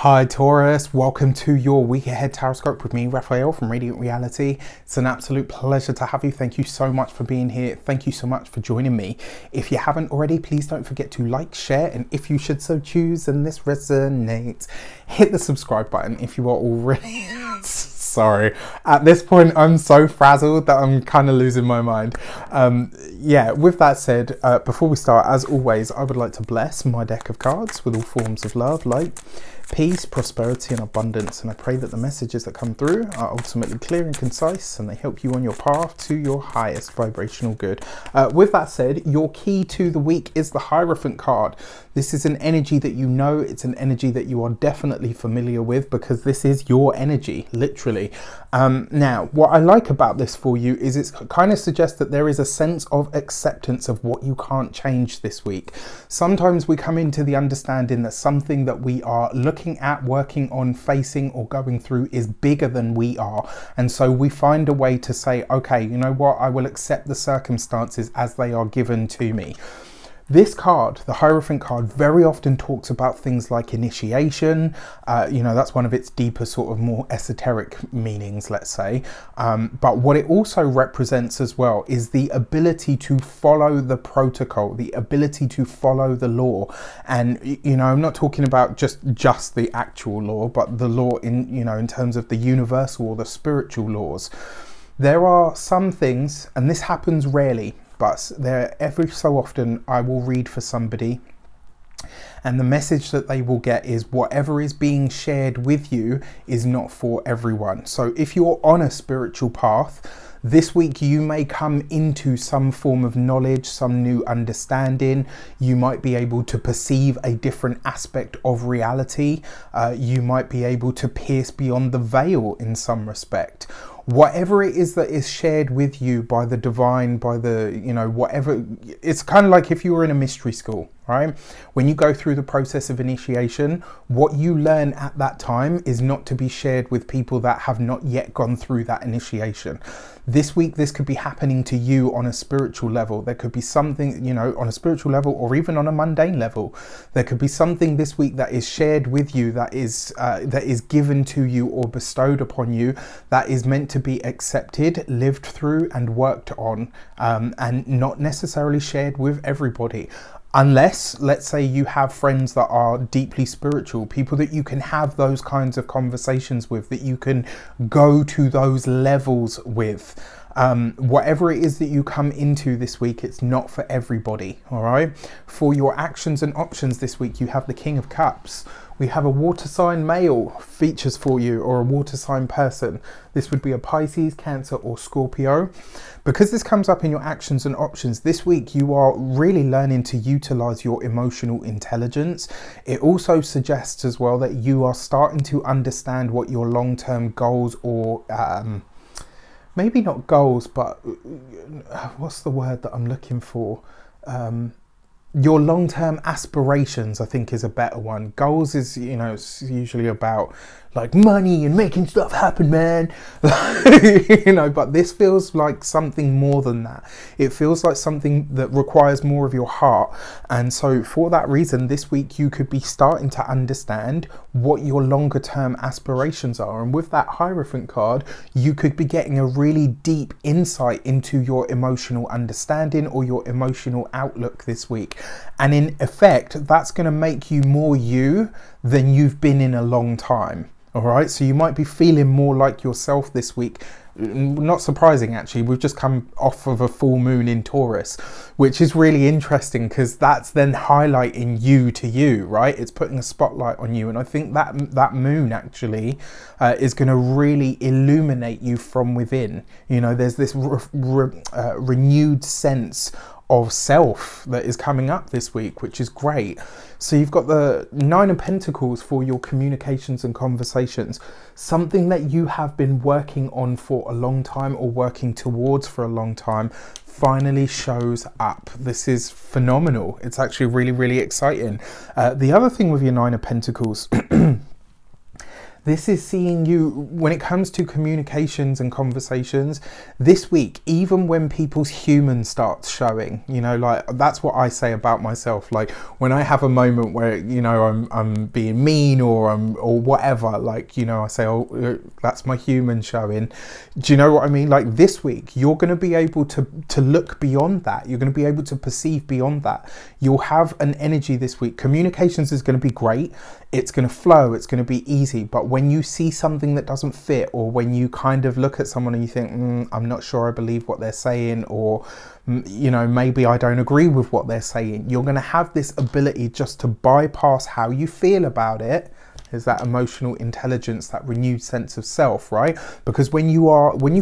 Hi Taurus, welcome to your week ahead tarot scope with me, Raphael from Radiant Reality. It's an absolute pleasure to have you. Thank you so much for being here. Thank you so much for joining me. If you haven't already, please don't forget to like, share, and if you should so choose and this resonates, hit the subscribe button if you are already... Sorry, at this point I'm so frazzled that I'm kind of losing my mind. Yeah, with that said, before we start, as always, I would like to bless my deck of cards with all forms of love, light, peace, prosperity and abundance, and I pray that the messages that come through are ultimately clear and concise and they help you on your path to your highest vibrational good. With that said, your key to the week is the Hierophant card. This is an energy that you know, it's an energy that you are definitely familiar with because this is your energy, literally. Now, what I like about this for you is it kind of suggests that there is a sense of acceptance of what you can't change this week. Sometimes we come into the understanding that something that we are looking at, working on, facing or going through is bigger than we are. And so we find a way to say, okay, you know what, I will accept the circumstances as they are given to me. This card, the Hierophant card, very often talks about things like initiation. You know, that's one of its deeper sort of more esoteric meanings, let's say. But what it also represents as well is the ability to follow the protocol, the ability to follow the law. And, you know, I'm not talking about just the actual law, but the law in, you know, in terms of the universal or the spiritual laws. There are some things, and this happens rarely, but every so often I will read for somebody and the message that they will get is whatever is being shared with you is not for everyone. So if you're on a spiritual path, this week you may come into some form of knowledge, some new understanding. You might be able to perceive a different aspect of reality. You might be able to pierce beyond the veil in some respect. Whatever it is that is shared with you by the divine, by the, you know, whatever, it's kind of like if you were in a mystery school, right? When you go through the process of initiation, what you learn at that time is not to be shared with people that have not yet gone through that initiation. This week, this could be happening to you on a spiritual level. There could be something, you know, on a spiritual level or even on a mundane level. There could be something this week that is shared with you, that is given to you or bestowed upon you, that is meant to be accepted, lived through and worked on, and not necessarily shared with everybody. Unless, let's say, you have friends that are deeply spiritual, people that you can have those kinds of conversations with, that you can go to those levels with. Whatever it is that you come into this week, it's not for everybody, all right? For your actions and options this week, you have the King of Cups. We have a water sign male features for you, or a water sign person. This would be a Pisces, Cancer or Scorpio. Because this comes up in your actions and options, this week you are really learning to utilize your emotional intelligence. It also suggests as well that you are starting to understand what your long-term goals or maybe not goals, but what's the word that I'm looking for? Your long-term aspirations, I think, is a better one. Goals is, you know, it's usually about like money and making stuff happen, man. You know, but this feels like something more than that. It feels like something that requires more of your heart. And so for that reason, this week you could be starting to understand what your longer term aspirations are. And with that Hierophant card, you could be getting a really deep insight into your emotional understanding or your emotional outlook this week. And in effect, that's going to make you more you than you've been in a long time. All right, so you might be feeling more like yourself this week. Not surprising, actually. We've just come off of a full moon in Taurus, which is really interesting because that's then highlighting you to you, right? It's putting a spotlight on you. And I think that moon actually is going to really illuminate you from within. You know, there's this renewed sense of self that is coming up this week, which is great. So you've got the Nine of Pentacles for your communications and conversations. Something that you have been working on for a long time or working towards for a long time finally shows up. This is phenomenal. It's actually really, really exciting. The other thing with your Nine of Pentacles, This is seeing you when it comes to communications and conversations this week, even when people's human starts showing, you know, like that's what I say about myself. Like when I have a moment where, you know, I'm being mean or whatever, like, you know, I say, oh, that's my human showing. Do you know what I mean? Like this week, you're going to be able to look beyond that. You're going to be able to perceive beyond that. You'll have an energy this week. Communications is going to be great. It's going to flow. It's going to be easy. But when you see something that doesn't fit, or when you kind of look at someone and you think, I'm not sure I believe what they're saying, or, you know, maybe I don't agree with what they're saying, you're going to have this ability just to bypass how you feel about it. Is that emotional intelligence, that renewed sense of self, right? Because when you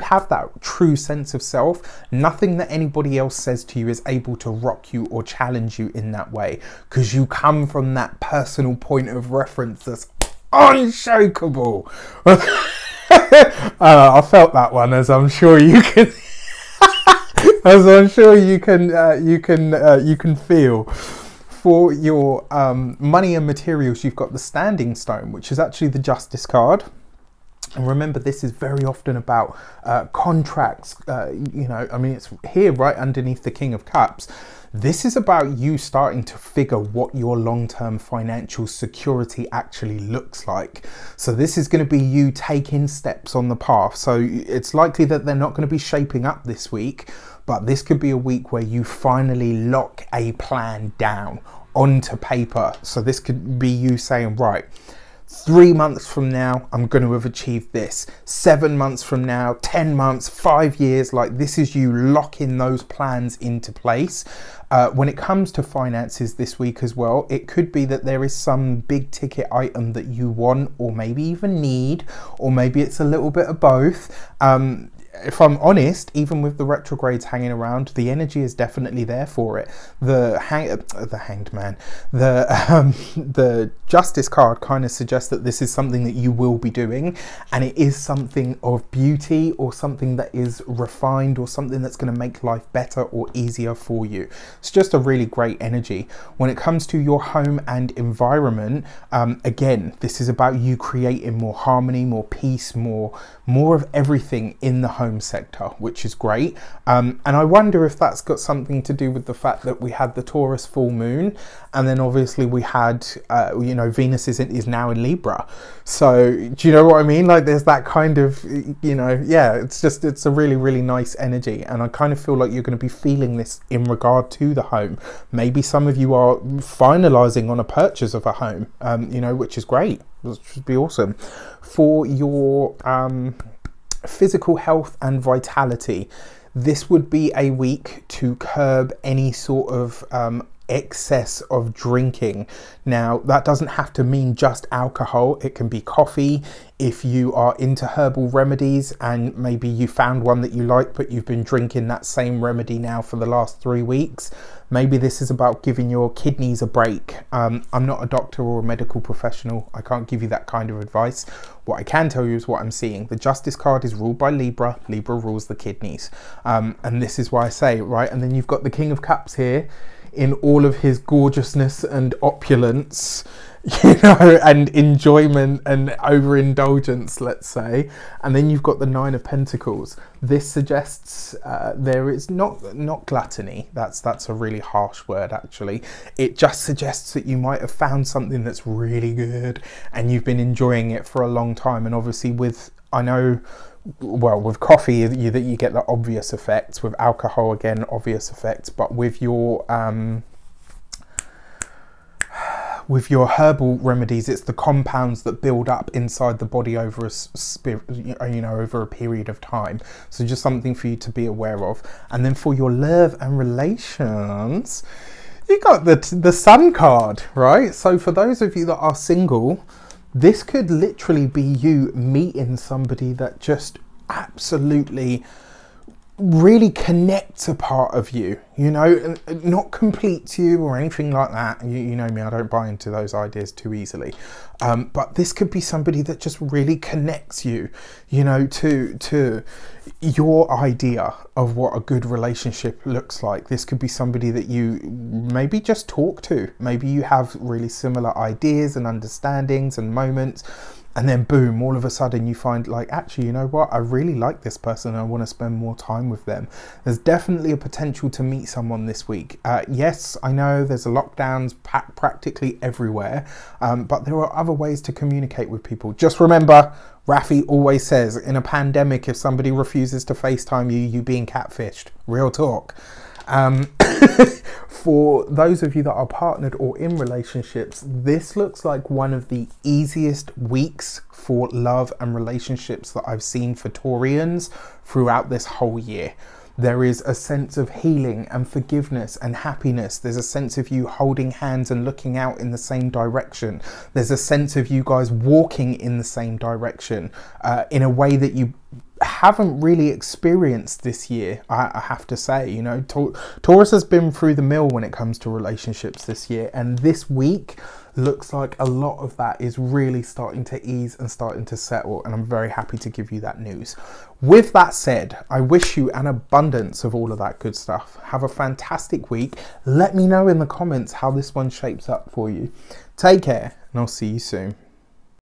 have that true sense of self, nothing that anybody else says to you is able to rock you or challenge you in that way, because you come from that personal point of reference that's unshakable. I felt that one, as I'm sure you can as I'm sure you can feel. For your money and materials, you've got the Standing Stone, which is actually the Justice card. And remember, this is very often about contracts. You know, I mean, it's here right underneath the King of Cups. This is about you starting to figure what your long-term financial security actually looks like. So this is going to be you taking steps on the path. So it's likely that they're not going to be shaping up this week, but this could be a week where you finally lock a plan down onto paper. So this could be you saying, right, 3 months from now, I'm going to have achieved this. 7 months from now, 10 months, 5 years, like this is you locking those plans into place. When it comes to finances this week as well, it could be that there is some big ticket item that you want, or maybe even need, or maybe it's a little bit of both. If I'm honest, even with the retrogrades hanging around, the energy is definitely there for it. The Hanged Man, the Justice card kind of suggests that this is something that you will be doing, and it is something of beauty, or something that is refined, or something that's going to make life better or easier for you. It's just a really great energy. When it comes to your home and environment, again, this is about you creating more harmony, more peace, more of everything in the home sector, which is great. And I wonder if that's got something to do with the fact that we had the Taurus full moon, and then obviously we had, you know, Venus is now in Libra. So do you know what I mean? Like there's that kind of, you know, yeah, it's a really, really nice energy. And I kind of feel like you're going to be feeling this in regard to the home. Maybe some of you are finalizing on a purchase of a home, you know, which is great. Which would be awesome. For your physical health and vitality, this would be a week to curb any sort of excess of drinking. Now that doesn't have to mean just alcohol. It can be coffee. If you are into herbal remedies and maybe you found one that you like, but you've been drinking that same remedy now for the last 3 weeks, maybe this is about giving your kidneys a break. I'm not a doctor or a medical professional. I can't give you that kind of advice. What I can tell you is what I'm seeing. The Justice card is ruled by Libra. Libra rules the kidneys. And this is why I say, right? And then you've got the King of Cups here in all of his gorgeousness and opulence, you know, and enjoyment and overindulgence, let's say. And then you've got the Nine of Pentacles. This suggests there is not gluttony. That's a really harsh word, actually. It just suggests that you might have found something that's really good and you've been enjoying it for a long time. And obviously with, I know, well, with coffee you get the obvious effects, with alcohol again obvious effects, but with your herbal remedies, it's the compounds that build up inside the body over over a period of time. So just something for you to be aware of. And then for your love and relations, you got the Sun card, right? So for those of you that are single, this could literally be you meeting somebody that just absolutely really connects a part of you, you know, not completes you or anything like that. You know me, I don't buy into those ideas too easily. But this could be somebody that just really connects you, you know, to your idea of what a good relationship looks like. This could be somebody that you maybe just talk to. Maybe you have really similar ideas and understandings and moments. And then boom, all of a sudden you find like, actually, you know what? I really like this person and I want to spend more time with them. There's definitely a potential to meet someone this week. Yes, I know there's lockdowns practically everywhere, but there are other ways to communicate with people. Just remember, Rafi always says, in a pandemic, if somebody refuses to FaceTime you, you being catfished. Real talk. For those of you that are partnered or in relationships, this looks like one of the easiest weeks for love and relationships that I've seen for Taurians throughout this whole year. There is a sense of healing and forgiveness and happiness. There's a sense of you holding hands and looking out in the same direction. There's a sense of you guys walking in the same direction in a way that you haven't really experienced this year, I have to say. You know, Taurus has been through the mill when it comes to relationships this year, and this week looks like a lot of that is really starting to ease and starting to settle, and I'm very happy to give you that news. With that said, I wish you an abundance of all of that good stuff. Have a fantastic week. Let me know in the comments how this one shapes up for you. Take care, and I'll see you soon.